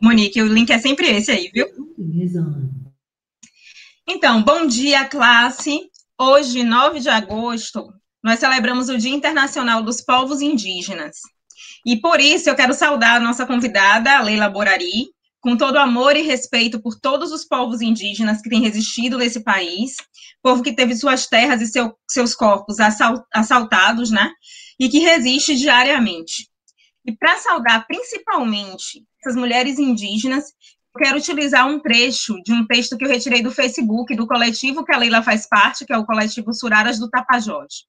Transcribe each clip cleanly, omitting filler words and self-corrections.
Monique, o link é sempre esse aí, viu? Então, bom dia, classe. Hoje, 9 de agosto, nós celebramos o Dia Internacional dos Povos Indígenas. E por isso eu quero saudar a nossa convidada, a Leila Borari, com todo amor e respeito por todos os povos indígenas que têm resistido nesse país, povo que teve suas terras e seus corpos assaltados, né? E que resiste diariamente. E para saudar principalmente essas mulheres indígenas, eu quero utilizar um trecho de um texto que eu retirei do Facebook, do coletivo que a Leila faz parte, que é o coletivo Suraras do Tapajós.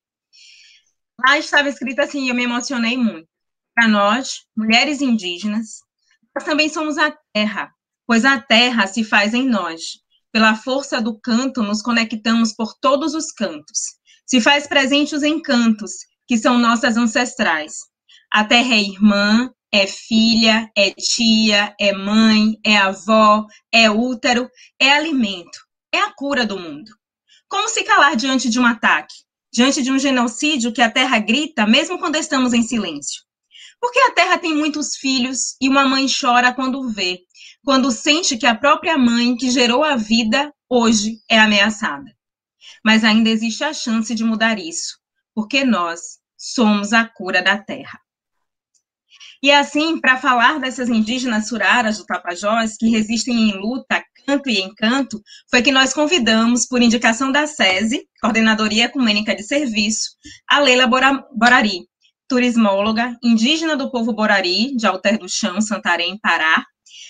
Lá estava escrito assim, e eu me emocionei muito. Para nós, mulheres indígenas, nós também somos a terra, pois a terra se faz em nós. Pela força do canto, nos conectamos por todos os cantos. Se faz presente os encantos, que são nossas ancestrais. A terra é irmã, é filha, é tia, é mãe, é avó, é útero, é alimento, é a cura do mundo. Como se calar diante de um ataque, diante de um genocídio que a terra grita, mesmo quando estamos em silêncio? Porque a terra tem muitos filhos e uma mãe chora quando vê, quando sente que a própria mãe que gerou a vida hoje é ameaçada. Mas ainda existe a chance de mudar isso, porque nós somos a cura da terra. E assim, para falar dessas indígenas suraras do Tapajós, que resistem em luta, canto e encanto, foi que nós convidamos, por indicação da SESI, Coordenadoria Ecumênica de Serviço, a Leila Borari, turismóloga, indígena do povo Borari, de Alter do Chão, Santarém, Pará,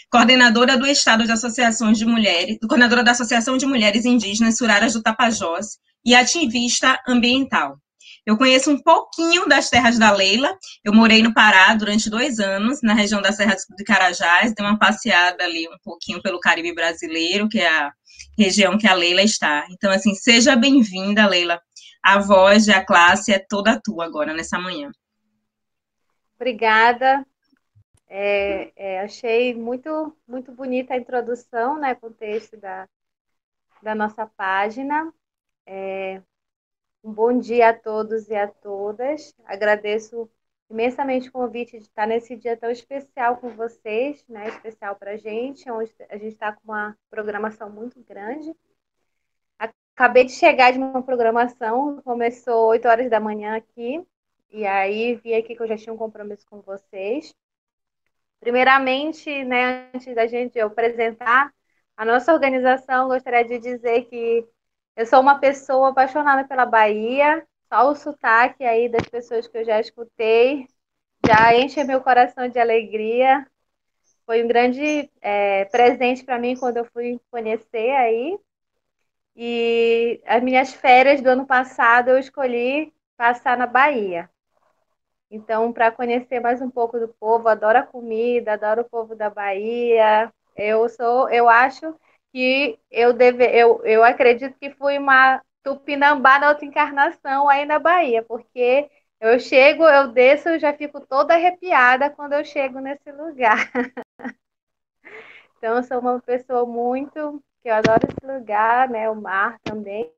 coordenadora do Estado de Associações de Mulheres, coordenadora da Associação de Mulheres Indígenas Suraras do Tapajós e ativista ambiental. Eu conheço um pouquinho das terras da Leila. Eu morei no Pará durante 2 anos, na região da Serra de Carajás, dei uma passeada ali um pouquinho pelo Caribe brasileiro, que é a região que a Leila está. Então, assim, seja bem-vinda, Leila. A voz da classe é toda tua agora, nessa manhã. Obrigada. Achei muito bonita a introdução, né, com o texto da nossa página. Um bom dia a todos e a todas. Agradeço imensamente o convite de estar nesse dia tão especial com vocês, né, especial para a gente, onde a gente está com uma programação muito grande. Acabei de chegar de uma programação, começou 8 horas da manhã aqui, e aí vi aqui que eu já tinha um compromisso com vocês. Primeiramente, né, antes da gente apresentar a nossa organização, gostaria de dizer que eu sou uma pessoa apaixonada pela Bahia, só o sotaque aí das pessoas que eu já escutei já enche meu coração de alegria. Foi um grande presente para mim quando eu fui conhecer aí. E as minhas férias do ano passado eu escolhi passar na Bahia. Então, para conhecer mais um pouco do povo, adoro a comida, adoro o povo da Bahia. Eu acho que eu acredito que fui uma tupinambá na outra encarnação aí na Bahia, porque eu chego, eu desço, eu já fico toda arrepiada quando eu chego nesse lugar. Então, eu sou uma pessoa muito que eu adoro esse lugar, né? O mar também.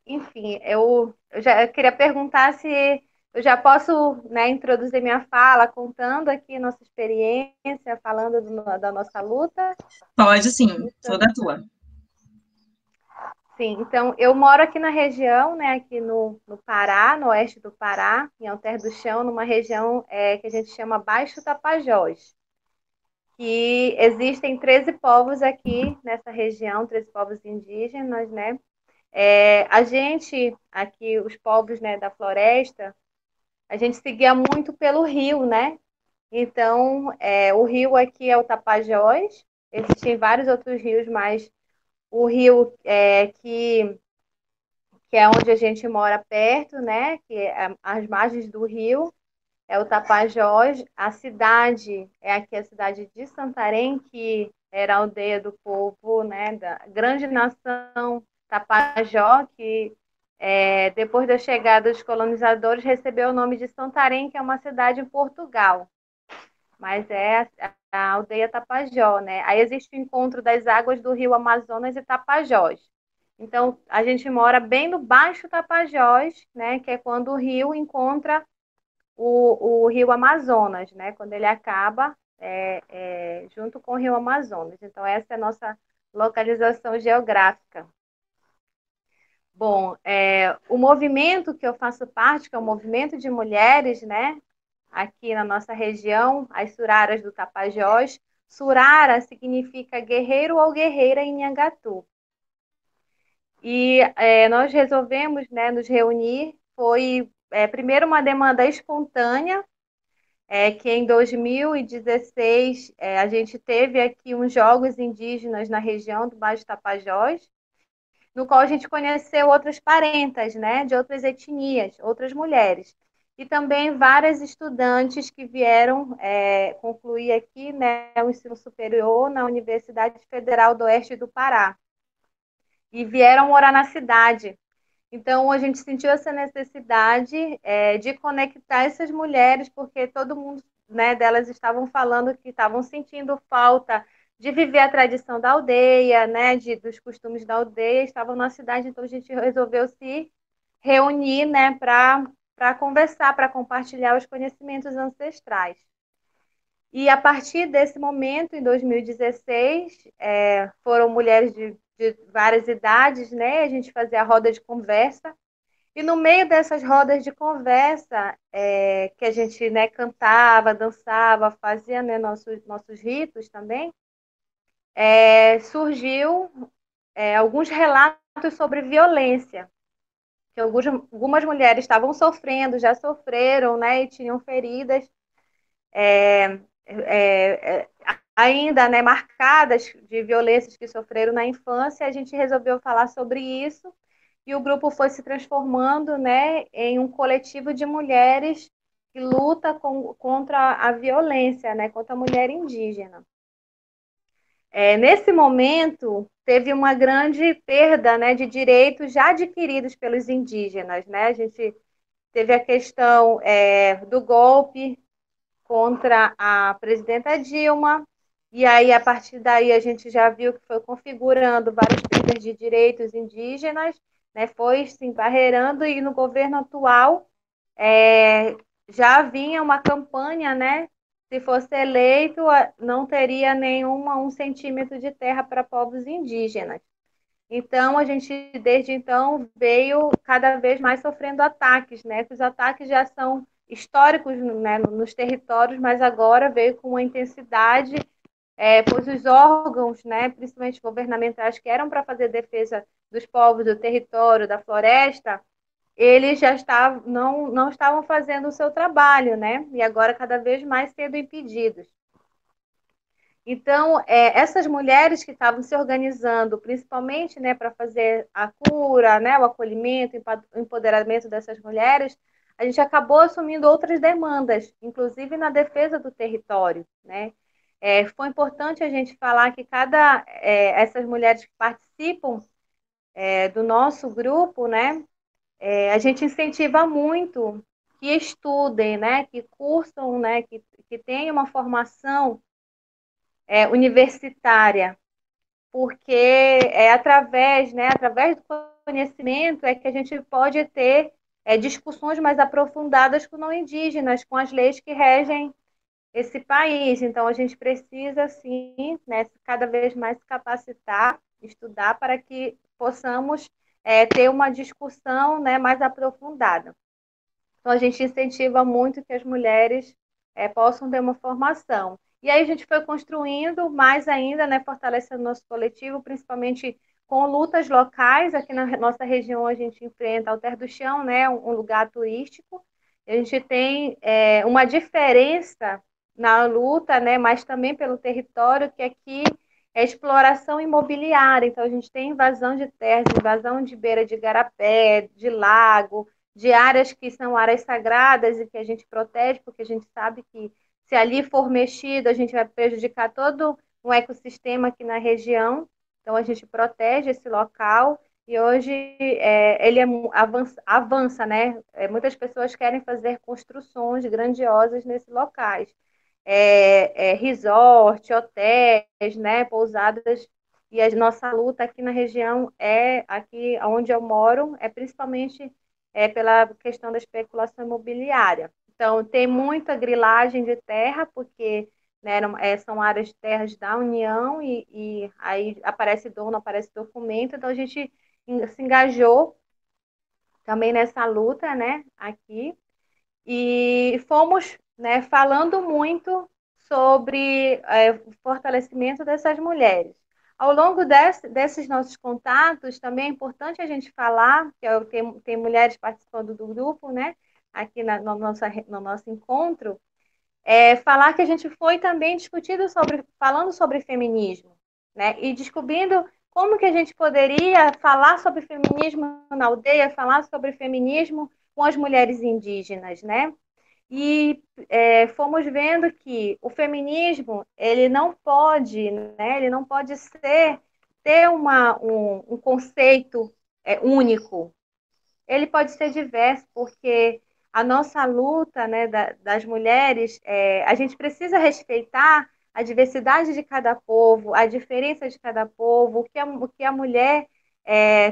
Enfim, eu já queria perguntar se eu já posso, né, introduzir minha fala contando aqui nossa experiência, falando da nossa luta. Pode sim, toda tua. Sim, então eu moro aqui na região, né, aqui no Pará, no oeste do Pará, em Alter do Chão, numa região que a gente chama Baixo Tapajós. Que existem 13 povos aqui nessa região, 13 povos indígenas, né? A gente, aqui, os povos, né, da floresta, a gente seguia muito pelo rio, né? Então, o rio aqui é o Tapajós, existem vários outros rios, mas o rio que é onde a gente mora perto, né? Que é as margens do rio, é o Tapajós. A cidade é aqui a cidade de Santarém, que era a aldeia do povo, né? Da grande nação Tapajó, que depois da chegada dos colonizadores, recebeu o nome de Santarém, que é uma cidade em Portugal, mas é a aldeia Tapajó, né? Aí existe o encontro das águas do rio Amazonas e Tapajós. Então, a gente mora bem no Baixo Tapajós, né? Que é quando o rio encontra o rio Amazonas, né? Quando ele acaba junto com o rio Amazonas. Então, essa é a nossa localização geográfica. Bom, o movimento que eu faço parte, que é o movimento de mulheres, né? Aqui na nossa região, as Suraras do Tapajós. Surara significa guerreiro ou guerreira em Nhangatu. E nós resolvemos, né, nos reunir. Foi primeiro uma demanda espontânea, que em 2016 a gente teve aqui uns jogos indígenas na região do Baixo Tapajós, no qual a gente conheceu outras parentas, né, de outras etnias, outras mulheres. E também várias estudantes que vieram concluir aqui, né, o ensino superior na Universidade Federal do Oeste do Pará. E vieram morar na cidade. Então, a gente sentiu essa necessidade de conectar essas mulheres, porque todo mundo, né, delas estavam falando que estavam sentindo falta de viver a tradição da aldeia, né, dos costumes da aldeia, estavam na cidade, então a gente resolveu se reunir, né, para conversar, para compartilhar os conhecimentos ancestrais. E a partir desse momento, em 2016, foram mulheres de várias idades, né? A gente fazia a roda de conversa. E no meio dessas rodas de conversa, que a gente, né, cantava, dançava, fazia, né, nossos ritos também, surgiu alguns relatos sobre violência, que algumas mulheres estavam sofrendo, já sofreram, né, e tinham feridas é, é, ainda, né, marcadas de violências que sofreram na infância. A gente resolveu falar sobre isso e o grupo foi se transformando, né, em um coletivo de mulheres que luta contra a violência, né, contra a mulher indígena. Nesse momento, teve uma grande perda, né, de direitos já adquiridos pelos indígenas, né? A gente teve a questão do golpe contra a presidenta Dilma, e aí, a partir daí, a gente já viu que foi configurando várias perdas de direitos indígenas, né, foi se embarreirando, e no governo atual já vinha uma campanha, né, se fosse eleito, não teria um centímetro de terra para povos indígenas. Então, a gente, desde então, veio cada vez mais sofrendo ataques, né? Os ataques já são históricos, né, nos territórios, mas agora veio com uma intensidade, pois os órgãos, né, principalmente governamentais, que eram para fazer defesa dos povos, do território, da floresta, eles já não estavam fazendo o seu trabalho, né? E agora cada vez mais sendo impedidos. Então, essas mulheres que estavam se organizando, principalmente, né, para fazer a cura, né, o acolhimento, o empoderamento dessas mulheres, a gente acabou assumindo outras demandas, inclusive na defesa do território, né? Foi importante a gente falar que essas mulheres que participam do nosso grupo, né, a gente incentiva muito que estudem, né, que cursam, né, que tenham uma formação universitária, porque através do conhecimento que a gente pode ter discussões mais aprofundadas com não indígenas, com as leis que regem esse país. Então, a gente precisa, sim, né, cada vez mais se capacitar, estudar, para que possamos ter uma discussão, né, mais aprofundada. Então, a gente incentiva muito que as mulheres possam ter uma formação. E aí a gente foi construindo mais ainda, né, fortalecendo nosso coletivo, principalmente com lutas locais. Aqui na nossa região a gente enfrenta Alter do Chão, né, um lugar turístico. A gente tem uma diferença na luta, né, mas também pelo território, que aqui é exploração imobiliária. Então a gente tem invasão de terras, invasão de beira de igarapé, de lago, de áreas que são áreas sagradas e que a gente protege, porque a gente sabe que se ali for mexido, a gente vai prejudicar todo um ecossistema aqui na região. Então, a gente protege esse local e hoje ele avança, né? Muitas pessoas querem fazer construções grandiosas nesses locais. Resort, hotéis, né? Pousadas. E a nossa luta aqui na região aqui onde eu moro, principalmente pela questão da especulação imobiliária. Então, tem muita grilagem de terra, porque né, são áreas de terras da União, e aí aparece dono, aparece documento, então a gente se engajou também nessa luta, né, aqui, e fomos, né, falando muito sobre o fortalecimento dessas mulheres. Ao longo desses nossos contatos, também é importante a gente falar, que tem mulheres participando do grupo, né, aqui no nosso encontro, falar que a gente foi também falando sobre feminismo, né, e descobrindo como que a gente poderia falar sobre feminismo na aldeia, falar sobre feminismo com as mulheres indígenas, né? E fomos vendo que o feminismo ele não pode ter um conceito único. Ele pode ser diverso, porque a nossa luta, né, das mulheres, a gente precisa respeitar a diversidade de cada povo, a diferença de cada povo, o que a mulher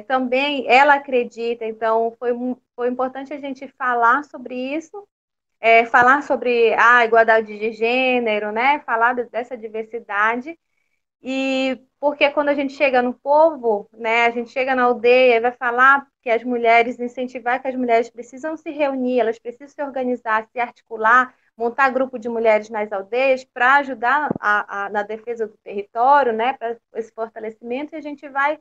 também ela acredita. Então, foi importante a gente falar sobre isso, falar sobre a igualdade de gênero, né? Falar dessa diversidade. E porque quando a gente chega no povo, né, a gente chega na aldeia e vai falar que as mulheres, incentivar que as mulheres precisam se reunir, elas precisam se organizar, se articular, montar grupo de mulheres nas aldeias para ajudar na defesa do território, né, para esse fortalecimento, e a gente vai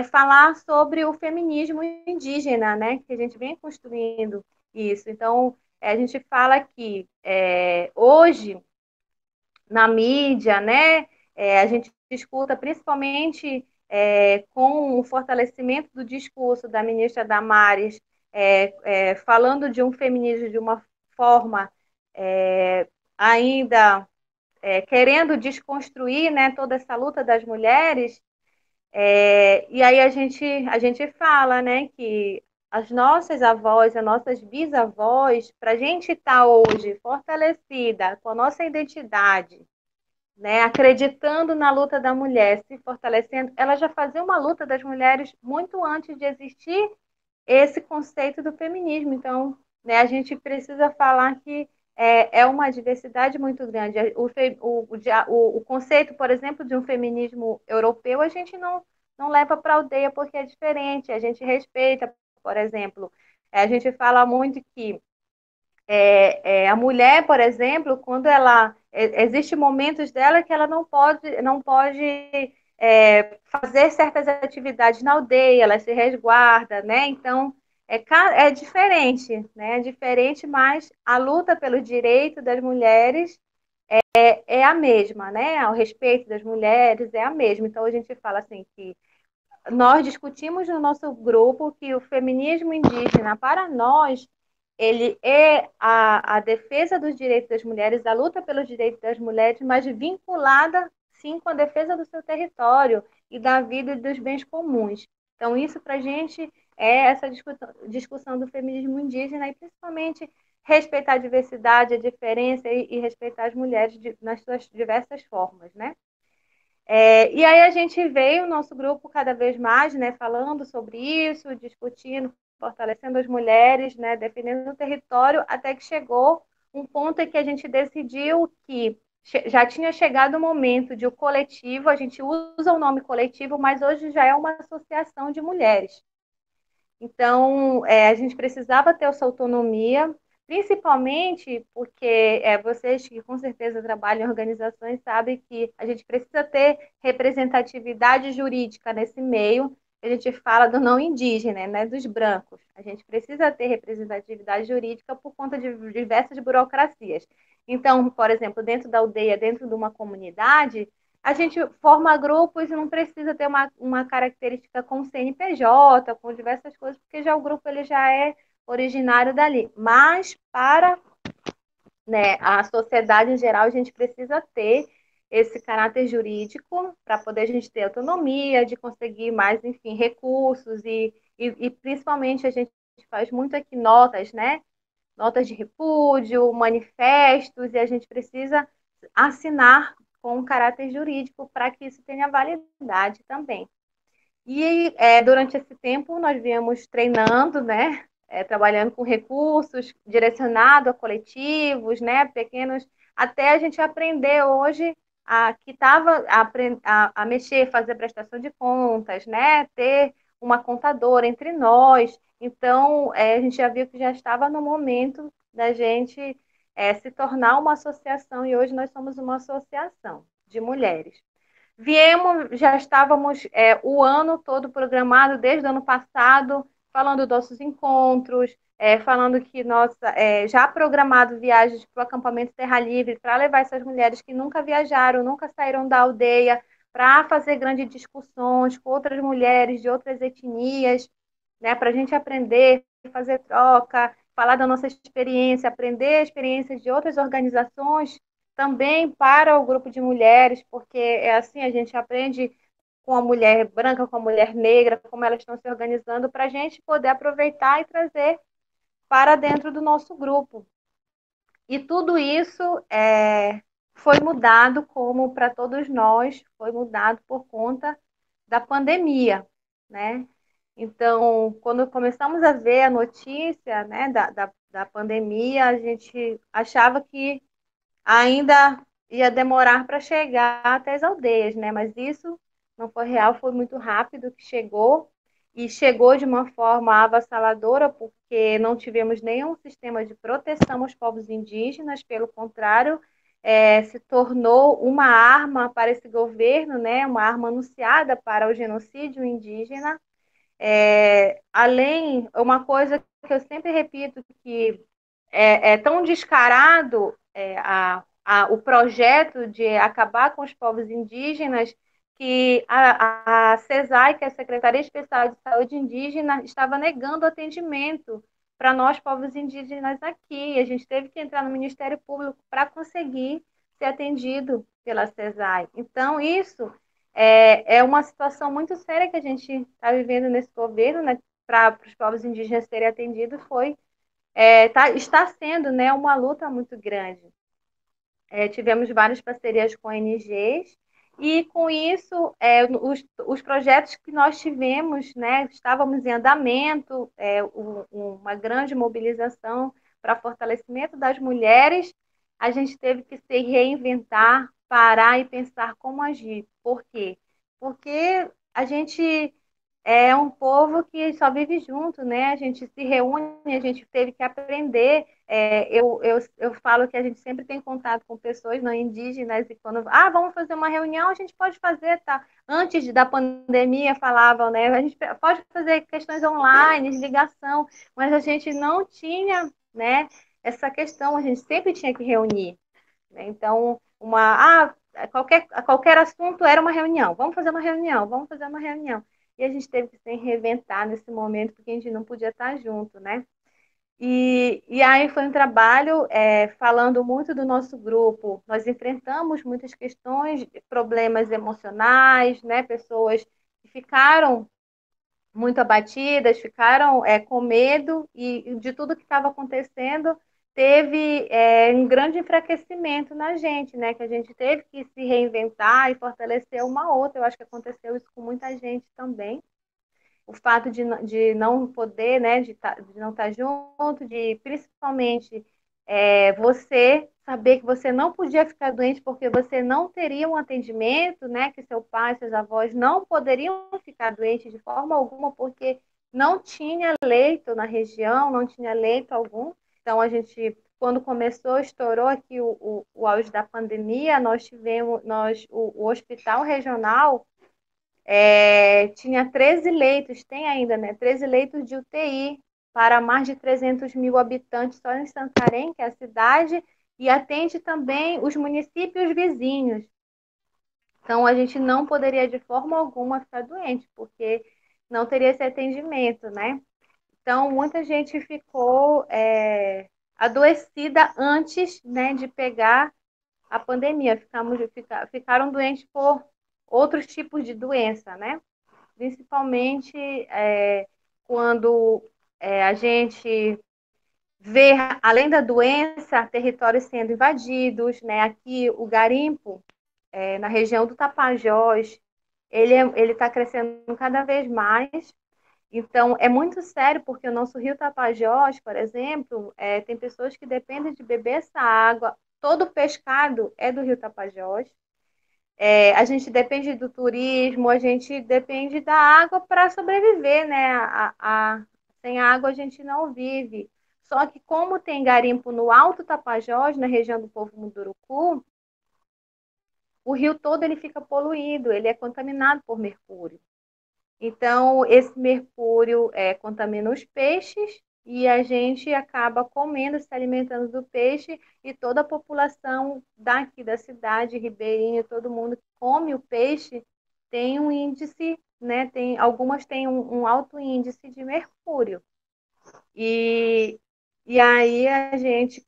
falar sobre o feminismo indígena, né, que a gente vem construindo isso. Então, a gente fala que hoje na mídia, né? A gente escuta principalmente com o fortalecimento do discurso da ministra Damares, falando de um feminismo de uma forma ainda querendo desconstruir, né, toda essa luta das mulheres. E aí a gente fala, né, que as nossas avós, as nossas bisavós, para a gente estar hoje fortalecida com a nossa identidade, né, acreditando na luta da mulher, se fortalecendo, ela já fazia uma luta das mulheres muito antes de existir esse conceito do feminismo. Então, né, a gente precisa falar que é uma diversidade muito grande. O conceito, por exemplo, de um feminismo europeu, a gente não leva para a aldeia porque é diferente, a gente respeita, por exemplo. A gente fala muito que a mulher, por exemplo, quando ela existe momentos dela que ela não pode fazer certas atividades na aldeia, ela se resguarda, né? Então é diferente, né? É diferente, mas a luta pelo direito das mulheres é a mesma, né? O respeito das mulheres é a mesma. Então a gente fala assim que nós discutimos no nosso grupo que o feminismo indígena, para nós, ele é a defesa dos direitos das mulheres, a luta pelos direitos das mulheres, mas vinculada, sim, com a defesa do seu território e da vida e dos bens comuns. Então, isso para a gente é essa discussão do feminismo indígena, e principalmente respeitar a diversidade, a diferença e respeitar as mulheres nas suas diversas formas, né? E aí a gente veio, o nosso grupo, cada vez mais, né, falando sobre isso, discutindo, fortalecendo as mulheres, né, defendendo o território, até que chegou um ponto em que a gente decidiu que já tinha chegado o momento de o coletivo, a gente usa o nome coletivo, mas hoje já é uma associação de mulheres. Então, a gente precisava ter essa autonomia, principalmente porque vocês que com certeza trabalham em organizações sabem que a gente precisa ter representatividade jurídica nesse meio. A gente fala do não indígena, né, dos brancos. A gente precisa ter representatividade jurídica por conta de diversas burocracias. Então, por exemplo, dentro da aldeia, dentro de uma comunidade, a gente forma grupos e não precisa ter uma característica com CNPJ, com diversas coisas, porque já o grupo ele já é originário dali. Mas para, né, a sociedade em geral, a gente precisa ter esse caráter jurídico para poder a gente ter autonomia, de conseguir mais, enfim, recursos e principalmente a gente faz muito aqui notas, né? Notas de repúdio, manifestos, e a gente precisa assinar com um caráter jurídico para que isso tenha validade também. E durante esse tempo nós viemos treinando, né? trabalhando com recursos direcionados a coletivos, né, pequenos, até a gente aprender hoje a mexer, fazer prestação de contas, né, ter uma contadora entre nós. Então, a gente já viu que já estava no momento da gente se tornar uma associação, e hoje nós somos uma associação de mulheres. Já estávamos o ano todo programado, desde o ano passado, falando dos nossos encontros, falando que já programado viagens para o acampamento Terra Livre, para levar essas mulheres que nunca viajaram, nunca saíram da aldeia, para fazer grandes discussões com outras mulheres de outras etnias, né, para a gente aprender, fazer troca, falar da nossa experiência, aprender experiências de outras organizações também para o grupo de mulheres, porque é assim, a gente aprende com a mulher branca, com a mulher negra, como elas estão se organizando, para a gente poder aproveitar e trazer para dentro do nosso grupo. E tudo isso foi mudado, como para todos nós, foi mudado por conta da pandemia, né? Então, quando começamos a ver a notícia, né, da pandemia, a gente achava que ainda ia demorar para chegar até as aldeias, né? Mas isso não foi real, foi muito rápido que chegou, e chegou de uma forma avassaladora, porque não tivemos nenhum sistema de proteção aos povos indígenas, pelo contrário, se tornou uma arma para esse governo, né? Uma arma anunciada para o genocídio indígena. Uma coisa que eu sempre repito, que é tão descarado o projeto de acabar com os povos indígenas, que a CESAI, que é a Secretaria Especial de Saúde Indígena, estava negando atendimento para nós, povos indígenas, aqui. A gente teve que entrar no Ministério Público para conseguir ser atendido pela CESAI. Então, isso é uma situação muito séria que a gente está vivendo nesse governo, né, para os povos indígenas serem atendidos. Está sendo, né, uma luta muito grande. Tivemos várias parcerias com ONGs, e com isso, os projetos que nós tivemos, né, estávamos em andamento, uma grande mobilização para fortalecimento das mulheres. A gente teve que se reinventar, parar e pensar como agir. Por quê? Porque a gente é um povo que só vive junto, né? A gente se reúne, a gente teve que aprender. Eu falo que a gente sempre tem contato com pessoas não indígenas, e quando vamos fazer uma reunião, a gente pode fazer, tá? Antes da pandemia falavam, né? A gente pode fazer questões online, ligação, mas a gente não tinha, né, essa questão, a gente sempre tinha que reunir, né? Então, qualquer assunto era uma reunião. Vamos fazer uma reunião, vamos fazer uma reunião. E a gente teve que se reinventar nesse momento, porque a gente não podia estar junto, né? E aí foi um trabalho falando muito do nosso grupo. Nós enfrentamos muitas questões, problemas emocionais, né? Pessoas que ficaram muito abatidas, ficaram com medo, e de tudo que estava acontecendo, teve um grande enfraquecimento na gente, né? Que a gente teve que se reinventar e fortalecer uma outra. Eu acho que aconteceu isso com muita gente também. O fato de não poder, né, de não estar junto, de principalmente você saber que você não podia ficar doente porque você não teria um atendimento, né, que seu pai, seus avós não poderiam ficar doentes de forma alguma, porque não tinha leito na região, não tinha leito algum. Então, a gente, quando começou, estourou aqui o auge da pandemia, nós tivemos, o hospital regional tinha 13 leitos, tem ainda, né? 13 leitos de UTI para mais de 300 mil habitantes só em Santarém, que é a cidade, e atende também os municípios vizinhos. Então, a gente não poderia de forma alguma ficar doente, porque não teria esse atendimento, né? Então, muita gente ficou adoecida antes, né, de pegar a pandemia. Ficaram doentes por outros tipos de doença, né? Principalmente quando a gente vê, além da doença, territórios sendo invadidos, né? Aqui o garimpo, na região do Tapajós, ele está crescendo cada vez mais, Então, é muito sério, porque o nosso rio Tapajós, por exemplo, tem pessoas que dependem de beber essa água. Todo o pescado é do rio Tapajós. A gente depende do turismo, a gente depende da água para sobreviver, né? Sem água a gente não vive. Só que como tem garimpo no Alto Tapajós, na região do Povo Munduruku, o rio todo ele fica poluído, ele é contaminado por mercúrio. Então, esse mercúrio contamina os peixes e a gente acaba comendo, se alimentando do peixe e toda a população daqui da cidade, ribeirinha, todo mundo que come o peixe tem um índice, né? Algumas têm um alto índice de mercúrio. E, e aí a gente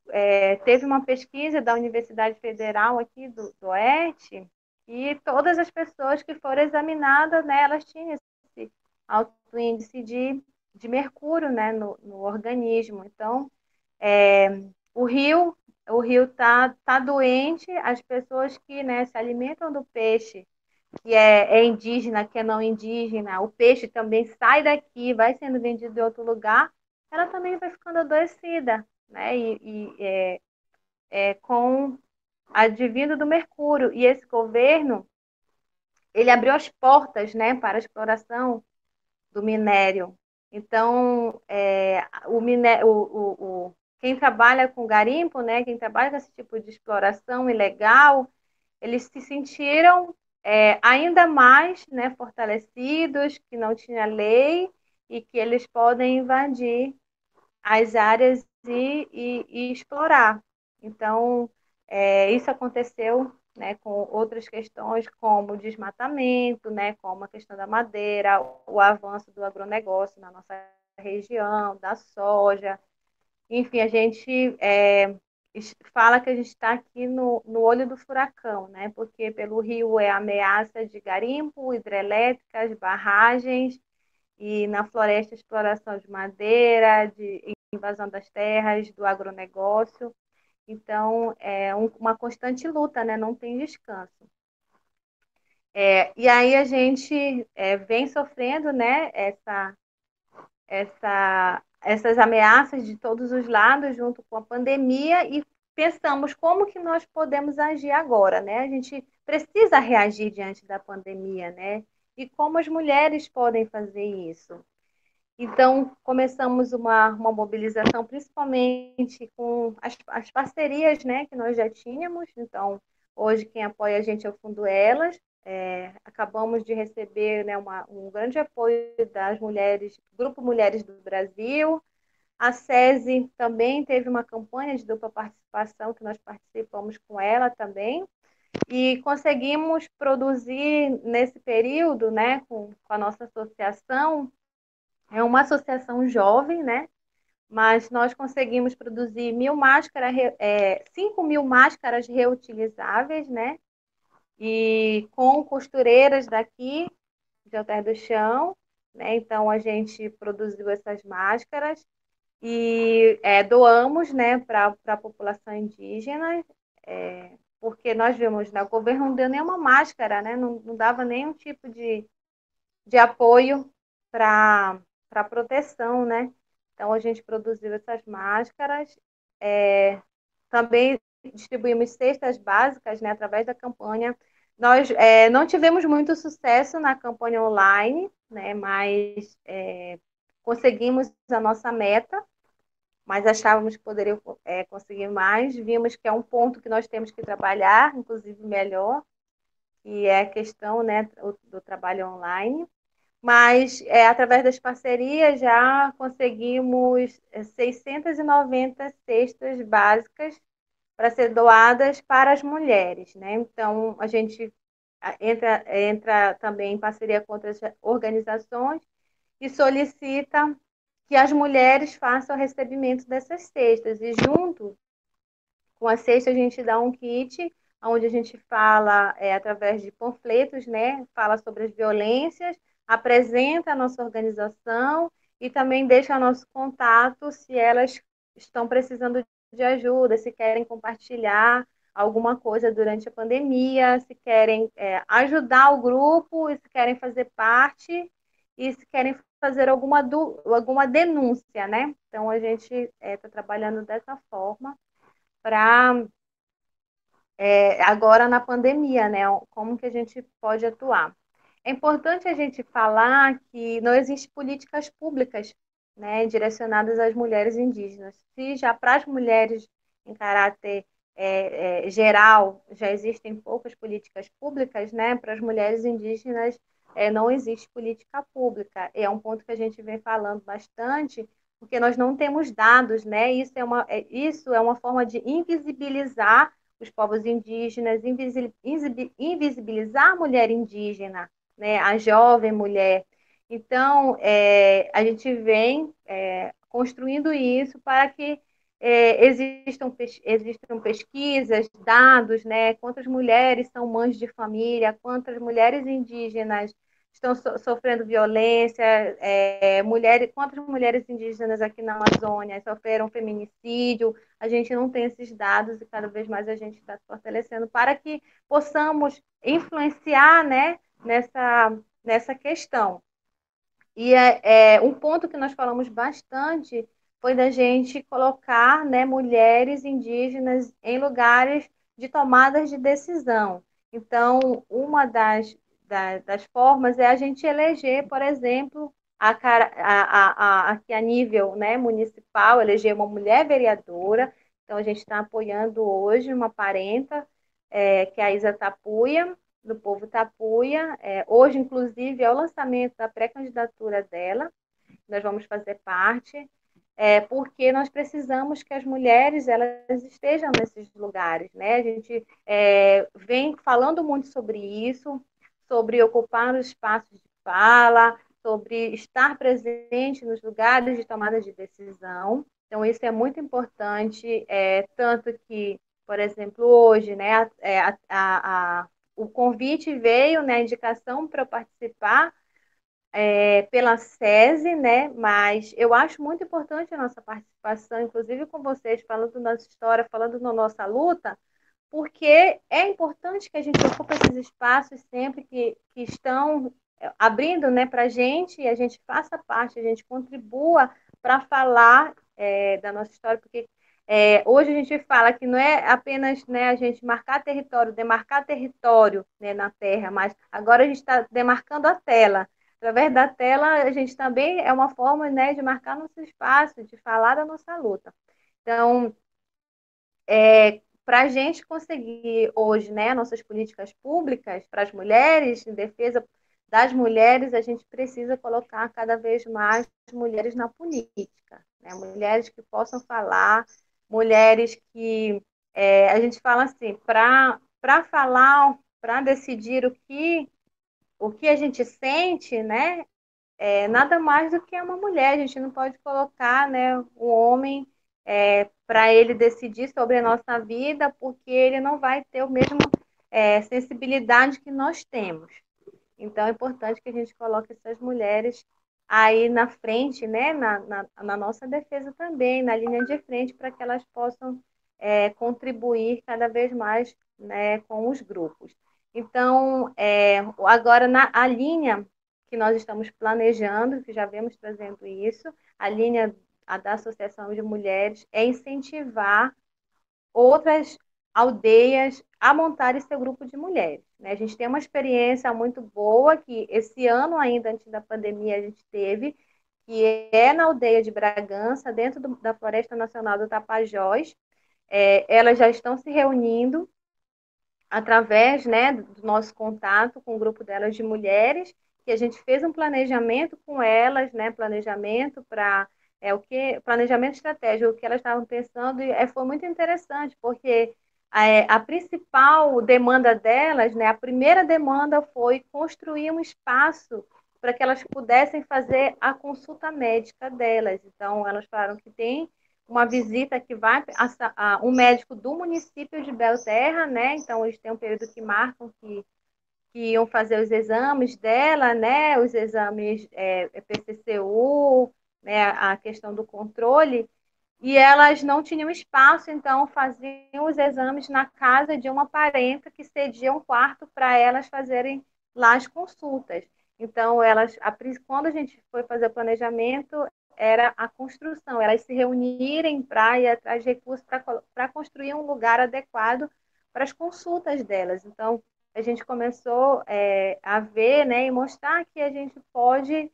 teve uma pesquisa da Universidade Federal aqui do Oeste e todas as pessoas que foram examinadas, né, elas tinham esse alto índice de mercúrio, né, no organismo. Então, é, o rio o rio tá doente, as pessoas que, né, se alimentam do peixe, que é indígena, que é não indígena, o peixe também sai daqui, vai sendo vendido em outro lugar, ela também vai ficando adoecida, né? Com advindo do mercúrio. E esse governo, ele abriu as portas, né, para a exploração do minério. Então, quem trabalha com garimpo, né, quem trabalha com esse tipo de exploração ilegal, eles se sentiram ainda mais, né, fortalecidos, que não tinha lei e que eles podem invadir as áreas e explorar. Então, isso aconteceu, né, com outras questões como o desmatamento, né, como a questão da madeira, o avanço do agronegócio na nossa região, da soja. Enfim, a gente fala que a gente está aqui no olho do furacão, né? Porque pelo rio é ameaça de garimpo, hidrelétricas, barragens, e na floresta exploração de madeira, de invasão das terras, do agronegócio. Então, é uma constante luta, né? Não tem descanso. E aí a gente vem sofrendo, né, essas ameaças de todos os lados junto com a pandemia e pensamos como que nós podemos agir agora, né? A gente precisa reagir diante da pandemia, né? E como as mulheres podem fazer isso? Então, começamos uma mobilização, principalmente com as parcerias, né, que nós já tínhamos. Então, hoje quem apoia a gente é o Fundo Elas. Acabamos de receber, né, um grande apoio das mulheres, Grupo Mulheres do Brasil. A SESI também teve uma campanha de dupla participação, que nós participamos com ela também. E conseguimos produzir nesse período, né, com a nossa associação, é uma associação jovem, né? Mas nós conseguimos produzir 5.000 máscaras reutilizáveis, né? E com costureiras daqui, de Alter do Chão, né? Então a gente produziu essas máscaras e doamos, né, para a população indígena, porque nós vimos, né, o governo não deu nenhuma máscara, né? Não dava nenhum tipo de apoio para proteção, né? Então a gente produziu essas máscaras, também distribuímos cestas básicas, né, através da campanha. Nós não tivemos muito sucesso na campanha online, né, mas conseguimos a nossa meta, mas achávamos que poderia conseguir mais. Vimos que é um ponto que nós temos que trabalhar, inclusive melhor, que é a questão, né, do trabalho online. Mas, através das parcerias, já conseguimos 690 cestas básicas para ser doadas para as mulheres, né? Então, a gente entra também em parceria com outras organizações e solicita que as mulheres façam o recebimento dessas cestas. E junto com a cesta, a gente dá um kit onde a gente fala, através de panfletos, né? Fala sobre as violências, apresenta a nossa organização e também deixa nosso contato se elas estão precisando de ajuda, se querem compartilhar alguma coisa durante a pandemia, se querem ajudar o grupo, se querem fazer parte e se querem fazer alguma denúncia, né? Então, a gente está trabalhando dessa forma para, agora na pandemia, né? Como que a gente pode atuar. É importante a gente falar que não existem políticas públicas, né, direcionadas às mulheres indígenas. Se já para as mulheres em caráter geral já existem poucas políticas públicas, né, para as mulheres indígenas não existe política pública. É um ponto que a gente vem falando bastante, porque nós não temos dados, né? Isso é uma forma de invisibilizar os povos indígenas, invisibilizar a mulher indígena, né, a jovem mulher. Então, a gente vem construindo isso para que existam pesquisas, dados, né, quantas mulheres são mães de família, quantas mulheres indígenas estão sofrendo violência, quantas mulheres indígenas aqui na Amazônia sofreram feminicídio. A gente não tem esses dados e cada vez mais a gente está se fortalecendo para que possamos influenciar, né, nessa questão. E um ponto que nós falamos bastante foi da gente colocar, né, mulheres indígenas em lugares de tomadas de decisão. Então, uma das formas é a gente eleger, por exemplo, aqui a nível, né, municipal, eleger uma mulher vereadora. Então, a gente está apoiando hoje uma parenta, que é a Isa Tapuia, do povo Tapuia. Hoje, inclusive, é o lançamento da pré-candidatura dela. Nós vamos fazer parte, porque nós precisamos que as mulheres elas estejam nesses lugares, né? A gente vem falando muito sobre isso, sobre ocupar os espaços de fala, sobre estar presente nos lugares de tomada de decisão. Então, isso é muito importante, tanto que, por exemplo, hoje, né, o convite veio, né, a indicação para eu participar pela SESI, né? Mas eu acho muito importante a nossa participação, inclusive com vocês, falando da nossa história, falando da nossa luta, porque é importante que a gente ocupe esses espaços sempre que estão abrindo, né, para a gente, e a gente faça parte, a gente contribua para falar da nossa história, porque hoje a gente fala que não é apenas, né, a gente marcar território, demarcar território, né, na terra, mas agora a gente está demarcando a tela. Através da tela, a gente também é uma forma, né, de marcar nosso espaço, de falar da nossa luta. Então, para a gente conseguir hoje, né, nossas políticas públicas para as mulheres, em defesa das mulheres, a gente precisa colocar cada vez mais mulheres na política, né? Mulheres que possam falar, mulheres que a gente fala assim, para falar, para decidir o que a gente sente, né? Nada mais do que uma mulher. A gente não pode colocar, né, o homem para ele decidir sobre a nossa vida, porque ele não vai ter o mesmo sensibilidade que nós temos. Então, é importante que a gente coloque essas mulheres aí na frente, né, na nossa defesa também, na linha de frente, para que elas possam contribuir cada vez mais, né, com os grupos. Então, agora, a linha que nós estamos planejando, que já vemos trazendo isso, a linha da Associação de Mulheres, é incentivar outras aldeias a montarem seu grupo de mulheres, né? A gente tem uma experiência muito boa que esse ano ainda, antes da pandemia, a gente teve, que é na aldeia de Bragança, dentro da Floresta Nacional do Tapajós. Elas já estão se reunindo através, né, do nosso contato com o grupo delas de mulheres, que a gente fez um planejamento com elas, né, planejamento para planejamento estratégico, o que elas estavam pensando, e foi muito interessante, porque a principal demanda delas, né, a primeira demanda foi construir um espaço para que elas pudessem fazer a consulta médica delas. Então, elas falaram que tem uma visita que vai um médico do município de Belterra, né? Então, eles têm um período que marcam que iam fazer os exames dela, né? Os exames PCCU, né? A questão do controle. E elas não tinham espaço, então faziam os exames na casa de uma parenta que cedia um quarto para elas fazerem lá as consultas. Então, quando a gente foi fazer o planejamento, era a construção, elas se reunirem para ir atrás de recursos para construir um lugar adequado para as consultas delas. Então, a gente começou a ver, né, e mostrar que a gente pode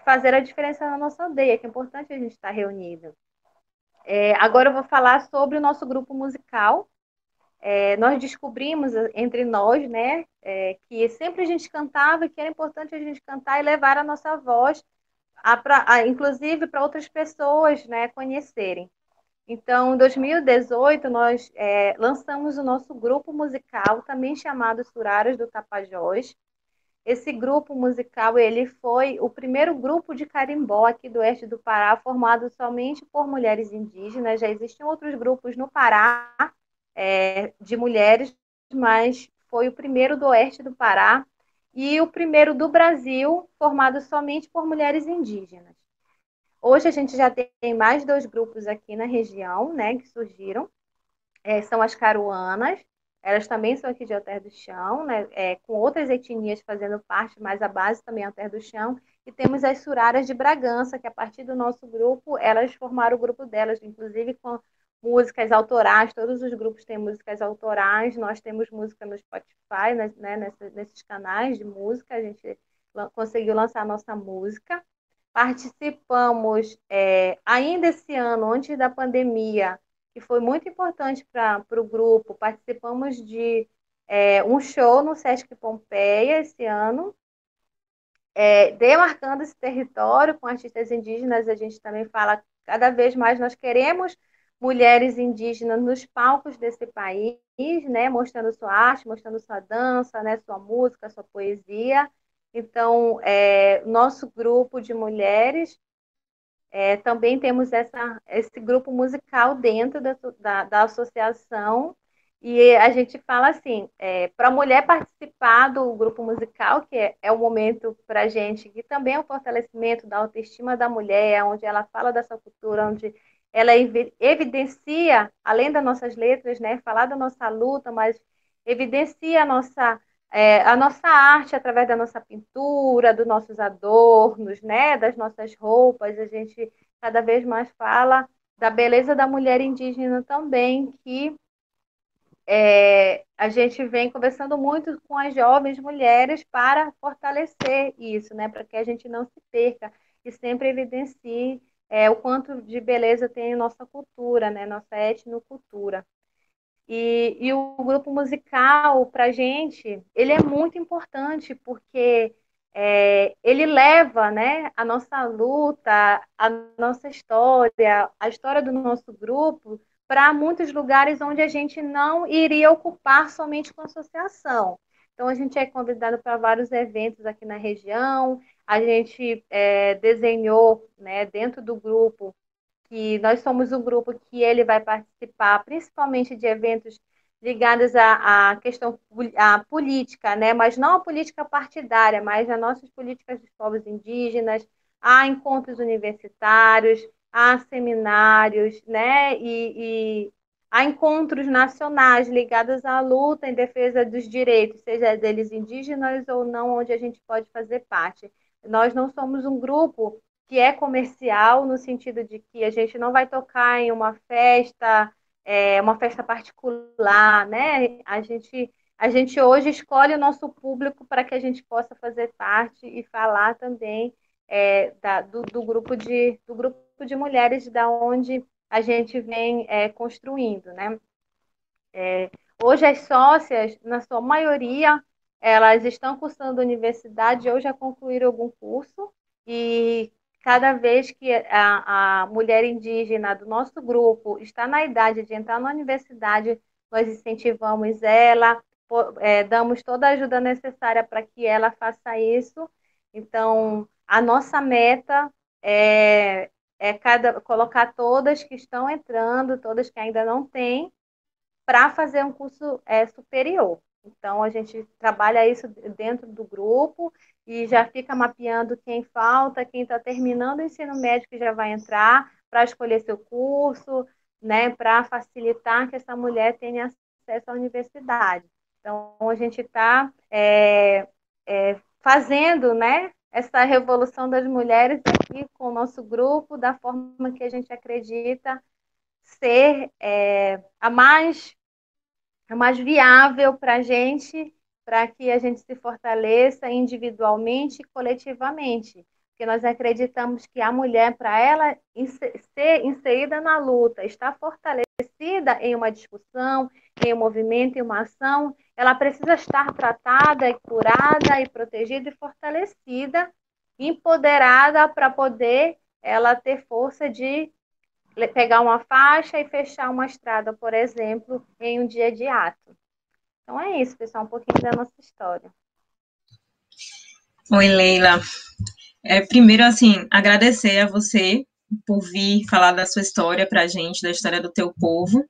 fazer a diferença na nossa aldeia, que é importante a gente estar reunido. Agora eu vou falar sobre o nosso grupo musical. Nós descobrimos entre nós, né, que sempre a gente cantava, que era importante a gente cantar e levar a nossa voz, inclusive para outras pessoas, né, conhecerem. Então, em 2018, nós lançamos o nosso grupo musical, também chamado Suraras do Tapajós. Esse grupo musical, ele foi o primeiro grupo de carimbó aqui do oeste do Pará, formado somente por mulheres indígenas. Já existiam outros grupos no Pará, de mulheres, mas foi o primeiro do oeste do Pará e o primeiro do Brasil, formado somente por mulheres indígenas. Hoje a gente já tem mais dois grupos aqui na região, né, que surgiram. São as caruanas, elas também são aqui de Alter do Chão, né, com outras etnias fazendo parte, mas a base também é Alter do Chão. E temos as suraras de Bragança, que a partir do nosso grupo, elas formaram o grupo delas, inclusive com músicas autorais, todos os grupos têm músicas autorais, nós temos música no Spotify, né, nesses canais de música, a gente conseguiu lançar a nossa música. Participamos ainda esse ano, antes da pandemia, que foi muito importante para o grupo. Participamos de um show no Sesc Pompeia esse ano, demarcando esse território com artistas indígenas. A gente também fala cada vez mais, nós queremos mulheres indígenas nos palcos desse país, né, mostrando sua arte, mostrando sua dança, né, sua música, sua poesia. Então, nosso grupo de mulheres também temos esse grupo musical dentro da associação, e a gente fala assim, para a mulher participar do grupo musical, que é um momento para a gente, que também é um fortalecimento da autoestima da mulher, onde ela fala dessa cultura, onde ela evidencia, além das nossas letras, né, falar da nossa luta, mas evidencia a nossa arte através da nossa pintura, dos nossos adornos, né, das nossas roupas. A gente cada vez mais fala da beleza da mulher indígena também, que a gente vem conversando muito com as jovens mulheres para fortalecer isso, né, para que a gente não se perca e sempre evidencie o quanto de beleza tem nossa cultura, né, nossa etnocultura. E o grupo musical, para a gente, ele é muito importante, porque ele leva, né, a nossa luta, a nossa história, a história do nosso grupo, para muitos lugares onde a gente não iria ocupar somente com associação. Então, a gente é convidado para vários eventos aqui na região, a gente desenhou, né, dentro do grupo, que nós somos um grupo que ele vai participar principalmente de eventos ligados à questão à política, né? Mas não a política partidária, mas as nossas políticas dos povos indígenas, há encontros universitários, há seminários, né? E há encontros nacionais ligados à luta em defesa dos direitos, seja deles indígenas ou não, onde a gente pode fazer parte. Nós não somos um grupo que é comercial, no sentido de que a gente não vai tocar em uma festa particular, né? A gente hoje escolhe o nosso público para que a gente possa fazer parte e falar também do grupo de mulheres da onde a gente vem construindo, né? Hoje as sócias, na sua maioria, elas estão cursando universidade ou já concluíram algum curso, e cada vez que a mulher indígena do nosso grupo está na idade de entrar na universidade, nós incentivamos ela, damos toda a ajuda necessária para que ela faça isso. Então, a nossa meta colocar todas que estão entrando, todas que ainda não têm, para fazer um curso superior. Então, a gente trabalha isso dentro do grupo e já fica mapeando quem falta, quem está terminando o ensino médio que já vai entrar para escolher seu curso, né, para facilitar que essa mulher tenha acesso à universidade. Então, a gente está fazendo, né, essa revolução das mulheres aqui com o nosso grupo, da forma que a gente acredita ser a mais viável para a gente, para que a gente se fortaleça individualmente e coletivamente. Porque nós acreditamos que a mulher, para ela ser inserida na luta, estar fortalecida em uma discussão, em um movimento, em uma ação, ela precisa estar tratada, curada e protegida e fortalecida, empoderada para poder ela ter força de pegar uma faixa e fechar uma estrada, por exemplo, em um dia de ato. Então é isso, pessoal, um pouquinho da nossa história. Oi, Leila. Primeiro, assim, agradecer a você por vir falar da sua história para a gente, da história do teu povo.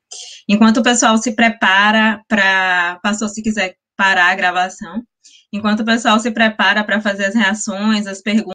Enquanto o pessoal se prepara para... Passou, se quiser parar a gravação. Enquanto o pessoal se prepara para fazer as reações, as perguntas,